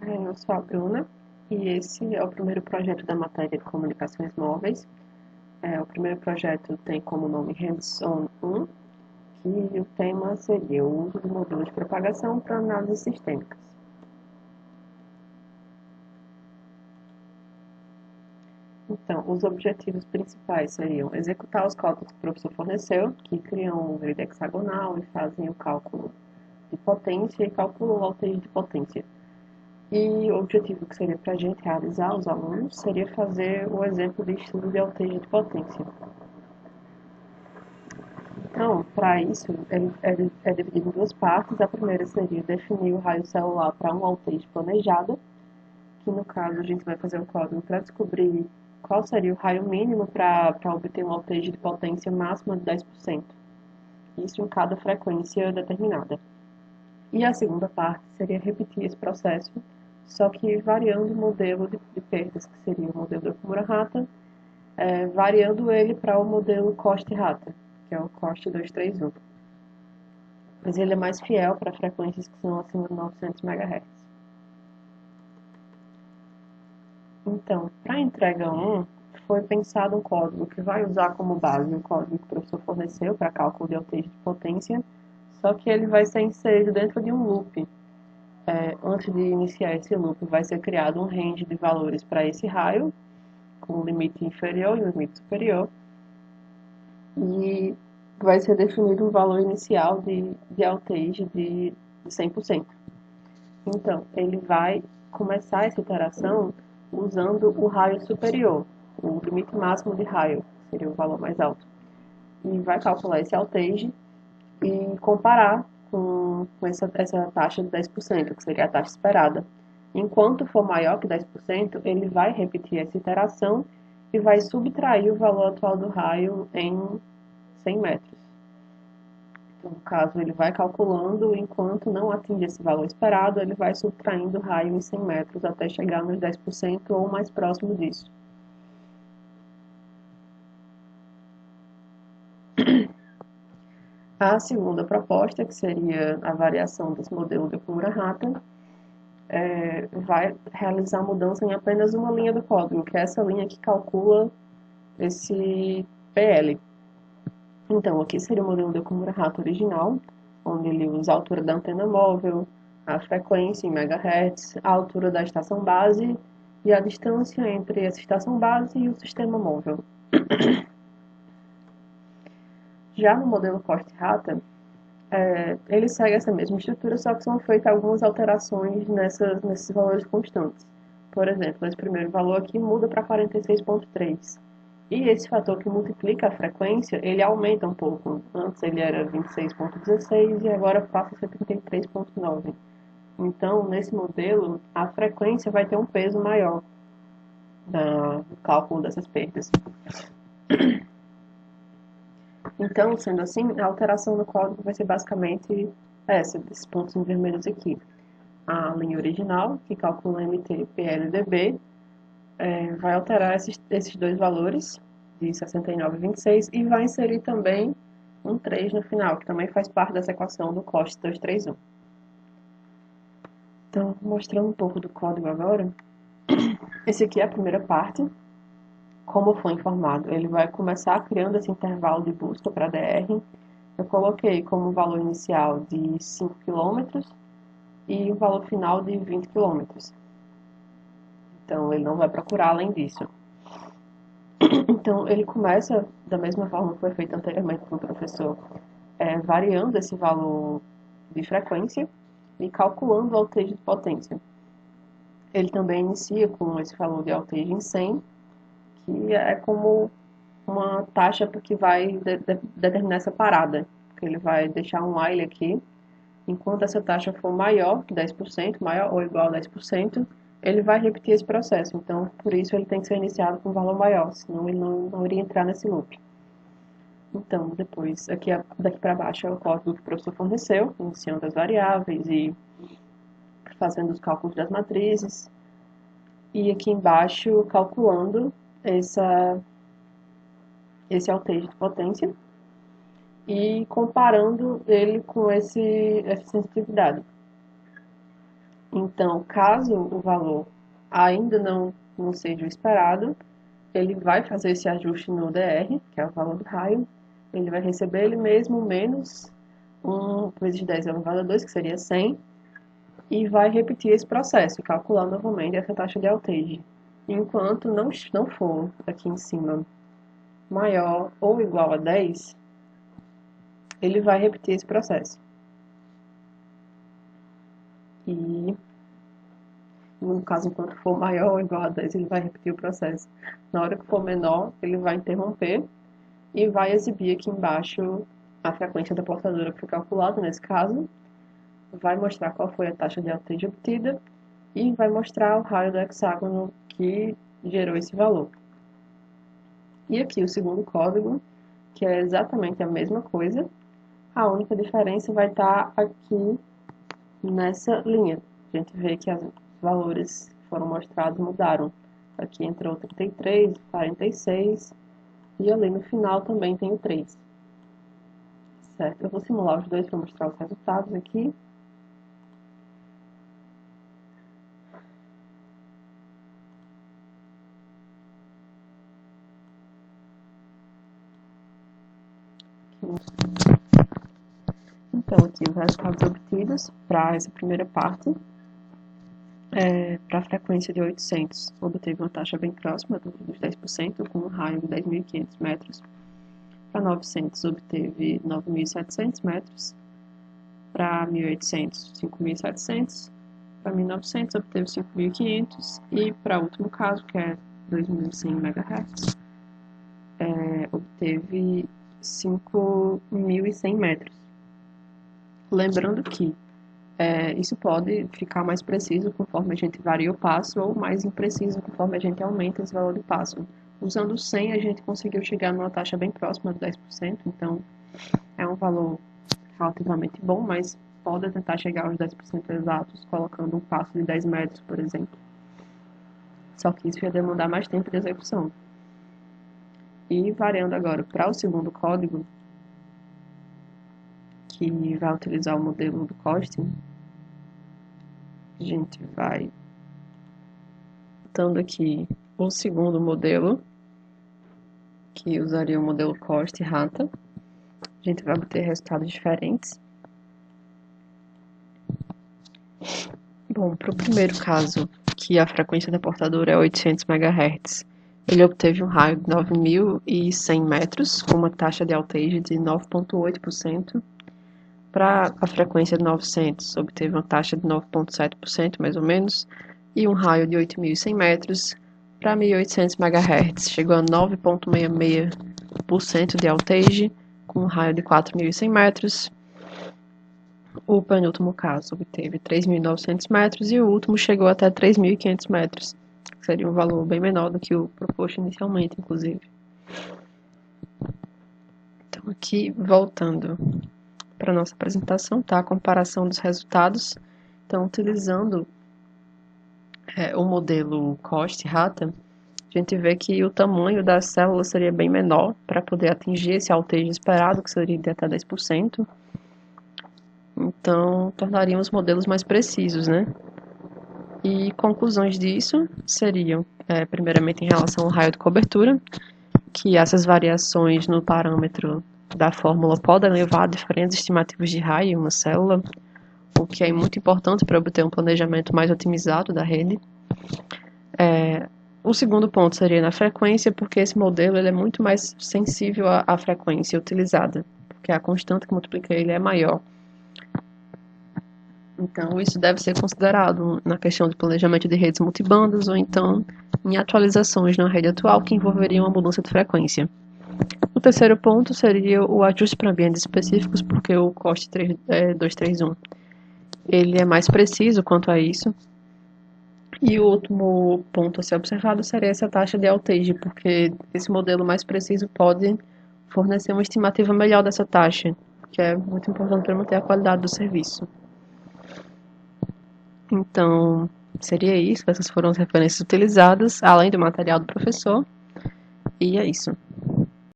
Eu sou a Bruna e esse é o primeiro projeto da matéria de comunicações móveis. O primeiro projeto tem como nome Hands-on 1, que o tema seria o uso do modelo de propagação para análises sistêmicas. Então, os objetivos principais seriam executar os cálculos que o professor forneceu, que criam um grid hexagonal e fazem o cálculo de potência e calculam o voltage de potência. E o objetivo que seria para a gente realizar, os alunos, seria fazer o exemplo de estudo de voltage de potência. Então, para isso, ele é dividido em duas partes. A primeira seria definir o raio celular para uma voltage planejada, que no caso a gente vai fazer um código para descobrir qual seria o raio mínimo para obter uma voltage de potência máxima de 10%. Isso em cada frequência determinada. E a segunda parte seria repetir esse processo, só que variando o modelo de perdas, que seria o modelo da Okumura-Hata, variando ele para o modelo Coste-Hata, que é o Coste 231. Mas ele é mais fiel para frequências que são acima de 900 MHz. Então, para a entrega 1, foi pensado um código que vai usar como base o código que o professor forneceu para cálculo de voltage de potência, só que ele vai ser inserido dentro de um loop. Antes de iniciar esse loop, vai ser criado um range de valores para esse raio, com um limite inferior e um limite superior, e vai ser definido um valor inicial de voltage de 100%. Então, ele vai começar essa iteração usando o raio superior, o limite máximo de raio, seria o valor mais alto. E vai calcular esse voltage e comparar com essa taxa de 10%, que seria a taxa esperada. Enquanto for maior que 10%, ele vai repetir essa iteração e vai subtrair o valor atual do raio em 100 metros. Então, no caso, ele vai calculando, enquanto não atinge esse valor esperado, ele vai subtraindo o raio em 100 metros até chegar nos 10% ou mais próximo disso. A segunda proposta, que seria a variação desse modelo de Okumura-Hata, vai realizar mudança em apenas uma linha do código, que é essa linha que calcula esse PL. Então, aqui seria o modelo de Okumura-Hata original, onde ele usa a altura da antena móvel, a frequência em megahertz, a altura da estação base e a distância entre essa estação base e o sistema móvel. Já no modelo Coste-Hata, ele segue essa mesma estrutura, só que são feitas algumas alterações nesses valores constantes. Por exemplo, esse primeiro valor aqui muda para 46,3. E esse fator que multiplica a frequência, ele aumenta um pouco. Antes ele era 26,16 e agora passa a ser 33,9. Então, nesse modelo, a frequência vai ter um peso maior no cálculo dessas perdas. Então, sendo assim, a alteração no código vai ser basicamente essa, desses pontos em vermelhos aqui. A linha original, que calcula MT, PL e DB, vai alterar esses dois valores, de 69 e 26, e vai inserir também um 3 no final, que também faz parte dessa equação do coste 231. Então, mostrando um pouco do código agora, esse aqui é a primeira parte. Como foi informado, ele vai começar criando esse intervalo de busca para DR. Eu coloquei como valor inicial de 5 km e o valor final de 20 km. Então, ele não vai procurar além disso. Então, ele começa da mesma forma que foi feito anteriormente com o professor, variando esse valor de frequência e calculando o voltage de potência. Ele também inicia com esse valor de voltage em 100, que é como uma taxa que vai determinar essa parada. Ele vai deixar um while aqui, enquanto essa taxa for maior que 10%, maior ou igual a 10%, ele vai repetir esse processo. Então, por isso ele tem que ser iniciado com um valor maior, senão ele não iria entrar nesse loop. Então, depois, daqui para baixo é o código que o professor forneceu, iniciando as variáveis e fazendo os cálculos das matrizes. E aqui embaixo, calculando esse voltage de potência e comparando ele com essa sensitividade. Então, caso o valor ainda não seja o esperado, ele vai fazer esse ajuste no DR, que é o valor do raio. Ele vai receber ele mesmo menos 1 vezes 10 elevado a 2, que seria 100, e vai repetir esse processo, calcular novamente essa taxa de outage. Enquanto não for aqui em cima maior ou igual a 10, ele vai repetir esse processo. E no caso, enquanto for maior ou igual a 10, ele vai repetir o processo. Na hora que for menor, ele vai interromper e vai exibir aqui embaixo a frequência da portadora que foi calculada, nesse caso, vai mostrar qual foi a taxa de outage obtida e vai mostrar o raio do hexágono que gerou esse valor. E aqui o segundo código, que é exatamente a mesma coisa, a única diferença vai estar aqui nessa linha. A gente vê que os valores que foram mostrados mudaram. Aqui entrou 33, 46 e ali no final também tem o 3. Certo? Eu vou simular os dois para mostrar os resultados aqui. Então, aqui os resultados obtidos para essa primeira parte. Para a frequência de 800, obteve uma taxa bem próxima dos 10%, com um raio de 10.500 metros. Para 900, obteve 9.700 metros. Para 1.800, 5.700. Para 1.900, obteve 5.500. E para o último caso, que é 2.100 MHz, obteve 5.100 metros. Lembrando que isso pode ficar mais preciso conforme a gente varia o passo ou mais impreciso conforme a gente aumenta esse valor do passo. Usando 100, a gente conseguiu chegar numa taxa bem próxima de 10%, então é um valor relativamente bom, mas pode tentar chegar aos 10% exatos colocando um passo de 10 metros, por exemplo. Só que isso ia demandar mais tempo de execução. E variando agora para o segundo código, que vai utilizar o modelo do Costin, a gente vai botando aqui o segundo modelo, que usaria o modelo Cost-Rata. A gente vai obter resultados diferentes. Bom, para o primeiro caso, que a frequência da portadora é 800 MHz, ele obteve um raio de 9.100 metros, com uma taxa de outage de 9,8%. Para a frequência de 900, obteve uma taxa de 9,7%, mais ou menos, e um raio de 8.100 metros. Para 1.800 MHz, chegou a 9,66% de outage, com um raio de 4.100 metros. O penúltimo caso obteve 3.900 metros e o último chegou até 3.500 metros, que seria um valor bem menor do que o proposto inicialmente, inclusive. Então, aqui, voltando para a nossa apresentação, tá? A comparação dos resultados. Então, utilizando o modelo Cost-Rata, a gente vê que o tamanho da célula seria bem menor para poder atingir esse outage esperado, que seria de até 10%. Então, tornariam os modelos mais precisos, né? E conclusões disso seriam, primeiramente, em relação ao raio de cobertura, que essas variações no parâmetro da fórmula podem levar a diferentes estimativas de raio em uma célula, o que é muito importante para obter um planejamento mais otimizado da rede. O segundo ponto seria na frequência, porque esse modelo ele é muito mais sensível à frequência utilizada, porque a constante que multiplica ele é maior. Então, isso deve ser considerado na questão de planejamento de redes multibandas ou então em atualizações na rede atual que envolveriam a mudança de frequência. O terceiro ponto seria o ajuste para ambientes específicos, porque o COST 231 ele é mais preciso quanto a isso. E o último ponto a ser observado seria essa taxa de outage, porque esse modelo mais preciso pode fornecer uma estimativa melhor dessa taxa, que é muito importante para manter a qualidade do serviço. Então, seria isso, essas foram as referências utilizadas, além do material do professor, e é isso.